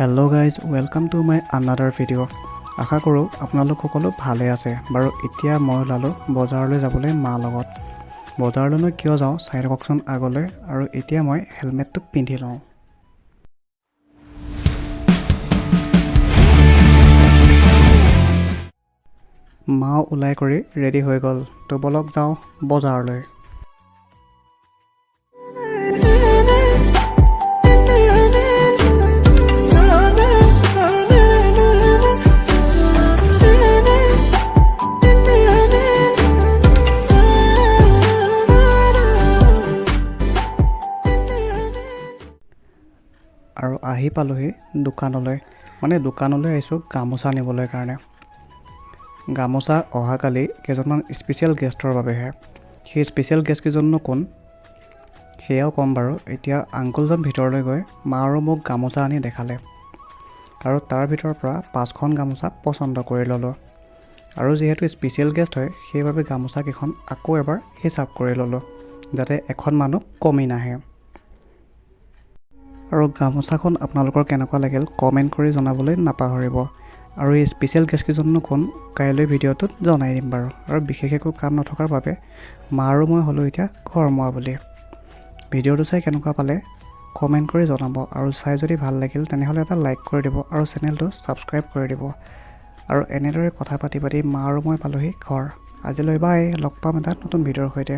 Hello' guys, welcome to my another video'. আশা কৰোঁ আপোনালোক সকলো ভালে আছে। বাৰু এতিয়া মই ওলালোঁ বজাৰলৈ যাবলৈ মাৰ লগত। বজাৰলৈনো কিয় যাওঁ চাই থাককচোন আগলৈ। আৰু এতিয়া মই হেলমেটটো পিন্ধি লওঁ। মা ওলাই কৰি ৰেডি হৈ গ'ল, তো বলক যাওঁ বজাৰলৈ। আৰু আহি পালোহি দোকানলৈ। দোকানলৈ আহিছোঁ গামোচা নিবলৈ কাৰণে। গামোচা অহাকালি কেইজনমান স্পেচিয়েল গেষ্টৰ বাবেহে। সেই স্পেচিয়েল গেষ্ট কেইজননো কোন সেয়াও ক'ম বাৰু। এতিয়া আংকুলজন ভিতৰলৈ গৈ মা আৰু মোক গামোচা আনি দেখালে, আৰু তাৰ ভিতৰৰ পৰা 5খন গামোচা পচন্দ কৰি ল'লোঁ। আৰু যিহেতু স্পেচিয়েল গেষ্ট হয়, সেইবাবে গামোচাকেইখন আকৌ এবাৰ হিচাপ কৰি ল'লোঁ, যাতে এখন মানুহ কমি নাহে। আৰু গামোচাখন আপোনালোকৰ কেনেকুৱা লাগিল কমেণ্ট কৰি জনাবলৈ নাপাহৰিব। আৰু এই স্পেচিয়েল গেষ্টকেইজননো কোন কাইলৈ ভিডিঅ'টোত জনাই দিম বাৰু। আৰু বিশেষ একো কাম নথকাৰ বাবে মা আৰু মই হ'লোঁ এতিয়া ঘৰ মোৱা বুলি। ভিডিঅ'টো চাই কেনেকুৱা পালে কমেণ্ট কৰি জনাব। আৰু চাই যদি ভাল লাগিল তেনেহ'লে এটা লাইক কৰি দিব আৰু চেনেলটো ছাবস্ক্ৰাইব কৰি দিব। আৰু এনেদৰে কথা পাতি পাতি মা আৰু মই পালোহি ঘৰ। আজিলৈ বাই, লগ পাম এটা নতুন ভিডিঅ'ৰ সৈতে।